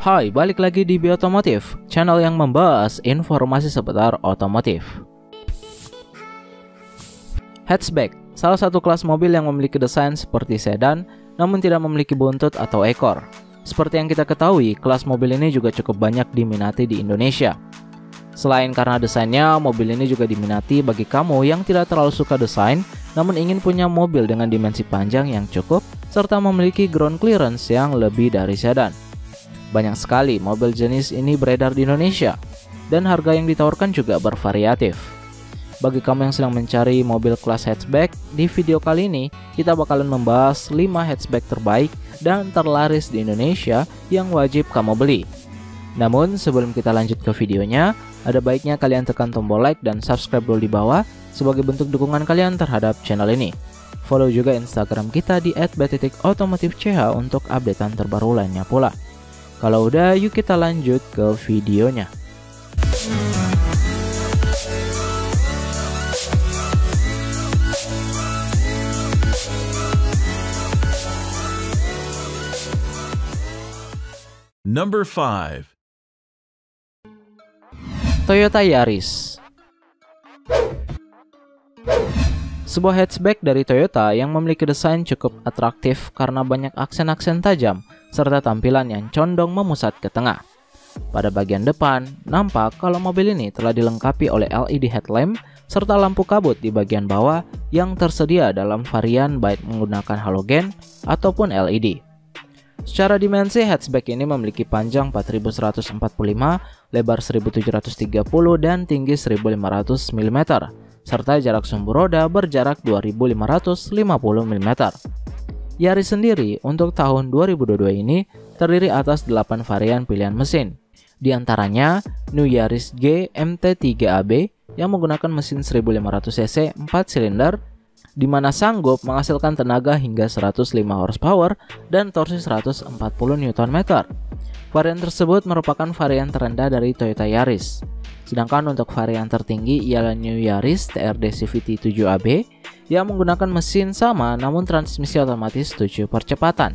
Hai, balik lagi di Biotomotif, channel yang membahas informasi seputar otomotif. Hatchback, salah satu kelas mobil yang memiliki desain seperti sedan, namun tidak memiliki buntut atau ekor. Seperti yang kita ketahui, kelas mobil ini juga cukup banyak diminati di Indonesia. Selain karena desainnya, mobil ini juga diminati bagi kamu yang tidak terlalu suka desain, namun ingin punya mobil dengan dimensi panjang yang cukup, serta memiliki ground clearance yang lebih dari sedan. Banyak sekali mobil jenis ini beredar di Indonesia, dan harga yang ditawarkan juga bervariatif. Bagi kamu yang sedang mencari mobil kelas hatchback, di video kali ini kita bakalan membahas 5 hatchback terbaik dan terlaris di Indonesia yang wajib kamu beli. Namun sebelum kita lanjut ke videonya, ada baiknya kalian tekan tombol like dan subscribe dulu di bawah sebagai bentuk dukungan kalian terhadap channel ini. Follow juga Instagram kita di @b.otomotifch untuk updatean terbaru lainnya pula. Kalau udah, yuk kita lanjut ke videonya. Number 5. Toyota Yaris. Sebuah hatchback dari Toyota yang memiliki desain cukup atraktif karena banyak aksen-aksen tajam serta tampilan yang condong memusat ke tengah. Pada bagian depan, nampak kalau mobil ini telah dilengkapi oleh LED headlamp serta lampu kabut di bagian bawah yang tersedia dalam varian baik menggunakan halogen ataupun LED. Secara dimensi, hatchback ini memiliki panjang 4145, lebar 1730 dan tinggi 1500 mm, serta jarak sumbu roda berjarak 2550 mm. Yaris sendiri untuk tahun 2022 ini terdiri atas 8 varian pilihan mesin. Di antaranya New Yaris G MT3AB yang menggunakan mesin 1500 cc 4 silinder, di mana sanggup menghasilkan tenaga hingga 105 horsepower dan torsi 140 Nm. Varian tersebut merupakan varian terendah dari Toyota Yaris. Sedangkan untuk varian tertinggi ialah New Yaris TRD CVT 7AB yang menggunakan mesin sama namun transmisi otomatis 7 percepatan.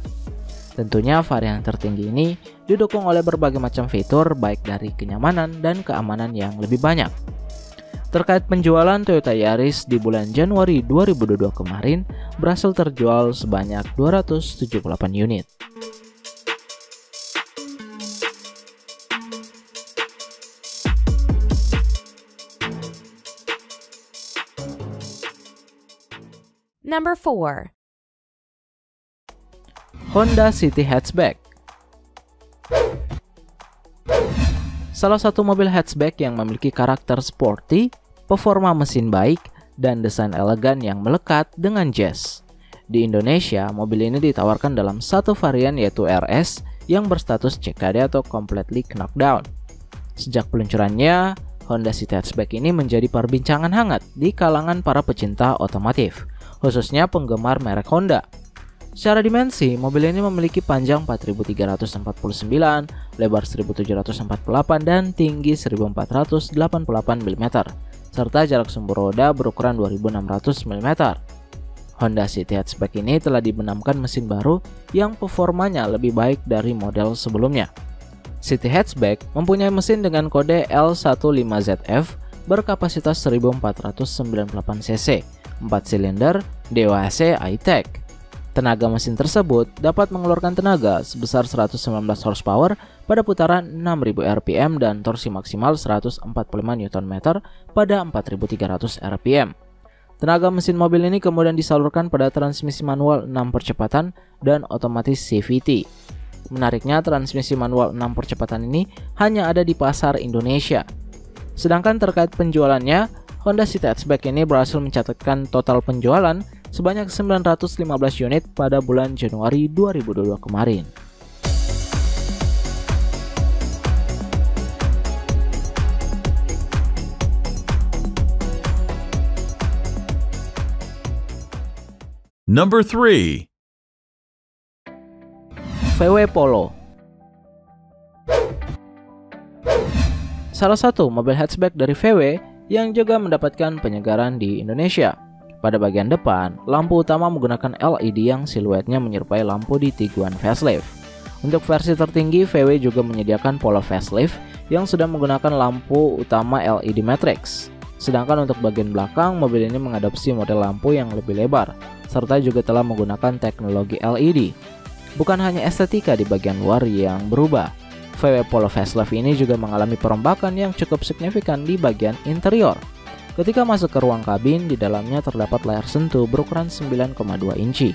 Tentunya varian tertinggi ini didukung oleh berbagai macam fitur baik dari kenyamanan dan keamanan yang lebih banyak. Terkait penjualan Toyota Yaris di bulan Januari 2022 kemarin berhasil terjual sebanyak 278 unit. Number 4. Honda City Hatchback. Salah satu mobil hatchback yang memiliki karakter sporty, performa mesin baik, dan desain elegan yang melekat dengan jazz. Di Indonesia, mobil ini ditawarkan dalam satu varian yaitu RS yang berstatus CKD atau Completely Knocked Down. Sejak peluncurannya, Honda City Hatchback ini menjadi perbincangan hangat di kalangan para pecinta otomotif, khususnya penggemar merek Honda. Secara dimensi, mobil ini memiliki panjang 4349, lebar 1748 dan tinggi 1488 mm, serta jarak sumbu roda berukuran 2600 mm. Honda City Hatchback ini telah dibenamkan mesin baru yang performanya lebih baik dari model sebelumnya. City Hatchback mempunyai mesin dengan kode L15ZF berkapasitas 1498 cc, 4 silinder, DOHC I-Tech. Tenaga mesin tersebut dapat mengeluarkan tenaga sebesar 119 horsepower pada putaran 6000 rpm dan torsi maksimal 145 Nm pada 4300 rpm. Tenaga mesin mobil ini kemudian disalurkan pada transmisi manual 6 percepatan dan otomatis CVT. Menariknya, transmisi manual 6 percepatan ini hanya ada di pasar Indonesia. Sedangkan terkait penjualannya, Honda City Hatchback ini berhasil mencatatkan total penjualan sebanyak 915 unit pada bulan Januari 2022 kemarin. Number 3. VW Polo. Salah satu mobil hatchback dari VW yang juga mendapatkan penyegaran di Indonesia. Pada bagian depan, lampu utama menggunakan LED yang siluetnya menyerupai lampu di Tiguan facelift. Untuk versi tertinggi, VW juga menyediakan Polo facelift yang sudah menggunakan lampu utama LED matrix. Sedangkan untuk bagian belakang, mobil ini mengadopsi model lampu yang lebih lebar, serta juga telah menggunakan teknologi LED. Bukan hanya estetika di bagian luar yang berubah, VW Polo facelift ini juga mengalami perombakan yang cukup signifikan di bagian interior. Ketika masuk ke ruang kabin, di dalamnya terdapat layar sentuh berukuran 9,2 inci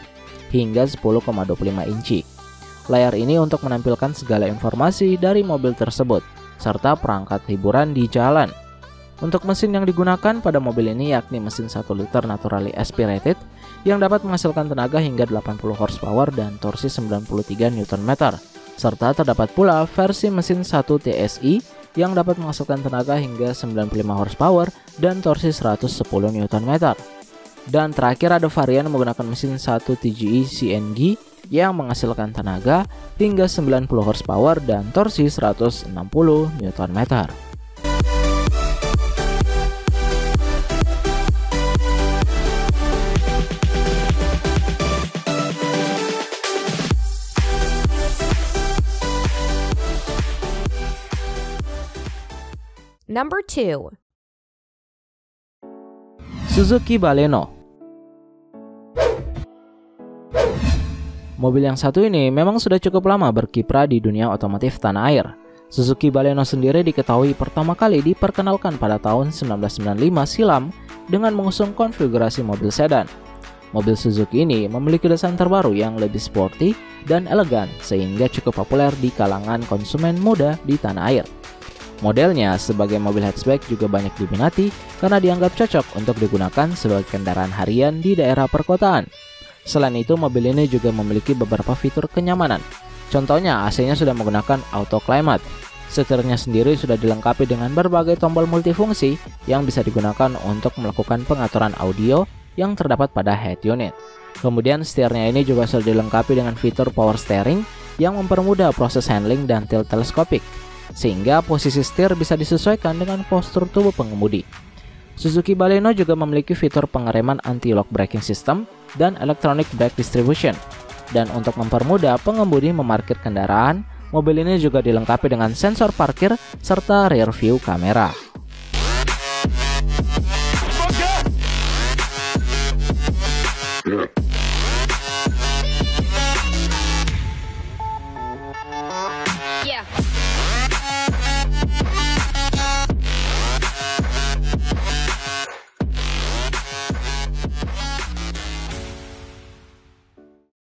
hingga 10,25 inci. Layar ini untuk menampilkan segala informasi dari mobil tersebut, serta perangkat hiburan di jalan. Untuk mesin yang digunakan pada mobil ini yakni mesin 1 liter naturally aspirated yang dapat menghasilkan tenaga hingga 80 horsepower dan torsi 93 Nm. Serta terdapat pula versi mesin 1 TSI yang dapat menghasilkan tenaga hingga 95 horsepower dan torsi 110 Nm. Dan terakhir ada varian menggunakan mesin 1 TGE CNG yang menghasilkan tenaga hingga 90 horsepower dan torsi 160 Nm. Number 2. Suzuki Baleno. Mobil yang satu ini memang sudah cukup lama berkiprah di dunia otomotif tanah air. Suzuki Baleno sendiri diketahui pertama kali diperkenalkan pada tahun 1995 silam dengan mengusung konfigurasi mobil sedan. Mobil Suzuki ini memiliki desain terbaru yang lebih sporty dan elegan sehingga cukup populer di kalangan konsumen muda di tanah air. Modelnya sebagai mobil hatchback juga banyak diminati karena dianggap cocok untuk digunakan sebagai kendaraan harian di daerah perkotaan. Selain itu, mobil ini juga memiliki beberapa fitur kenyamanan. Contohnya, AC-nya sudah menggunakan auto climate. Setirnya sendiri sudah dilengkapi dengan berbagai tombol multifungsi yang bisa digunakan untuk melakukan pengaturan audio yang terdapat pada head unit. Kemudian setirnya ini juga sudah dilengkapi dengan fitur power steering yang mempermudah proses handling dan tilt teleskopik, sehingga posisi setir bisa disesuaikan dengan postur tubuh pengemudi. Suzuki Baleno juga memiliki fitur pengereman anti-lock braking system dan electronic brake distribution. Dan untuk mempermudah pengemudi memarkir kendaraan, mobil ini juga dilengkapi dengan sensor parkir serta rear view kamera.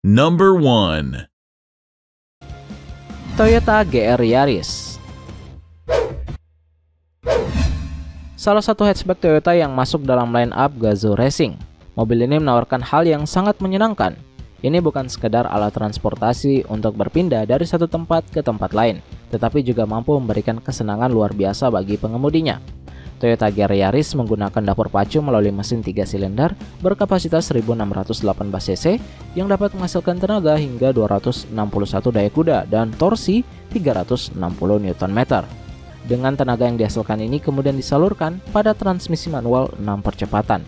Number 1. Toyota GR Yaris. Salah satu hatchback Toyota yang masuk dalam line-up Gazoo Racing. Mobil ini menawarkan hal yang sangat menyenangkan. Ini bukan sekedar alat transportasi untuk berpindah dari satu tempat ke tempat lain, tetapi juga mampu memberikan kesenangan luar biasa bagi pengemudinya. Toyota GR Yaris menggunakan dapur pacu melalui mesin 3 silinder berkapasitas 1618 cc yang dapat menghasilkan tenaga hingga 261 daya kuda dan torsi 360 Nm. Dengan tenaga yang dihasilkan ini kemudian disalurkan pada transmisi manual 6 percepatan.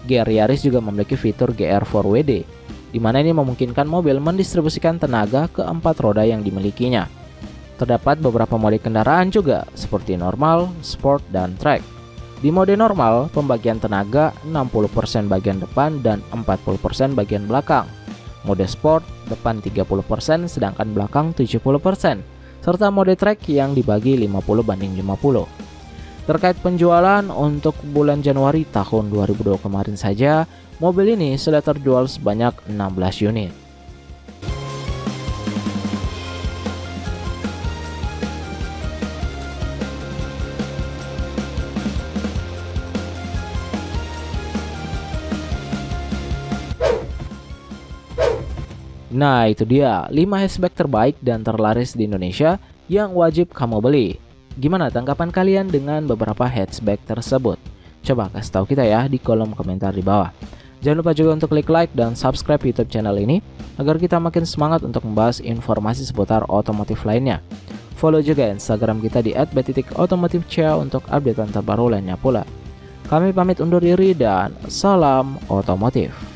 GR Yaris juga memiliki fitur GR 4WD, di mana ini memungkinkan mobil mendistribusikan tenaga ke 4 roda yang dimilikinya. Terdapat beberapa mode kendaraan juga, seperti normal, sport, dan track. Di mode normal, pembagian tenaga 60% bagian depan dan 40% bagian belakang. Mode sport, depan 30% sedangkan belakang 70%. Serta mode track yang dibagi 50/50. Terkait penjualan untuk bulan Januari tahun 2020 kemarin saja, mobil ini sudah terjual sebanyak 16 unit. Nah, itu dia 5 hatchback terbaik dan terlaris di Indonesia yang wajib kamu beli. Gimana tanggapan kalian dengan beberapa hatchback tersebut? Coba kasih tahu kita ya di kolom komentar di bawah. Jangan lupa juga untuk klik like dan subscribe YouTube channel ini agar kita makin semangat untuk membahas informasi seputar otomotif lainnya. Follow juga Instagram kita di @b.otomotifcia untuk update terbaru lainnya pula. Kami pamit undur diri dan salam otomotif.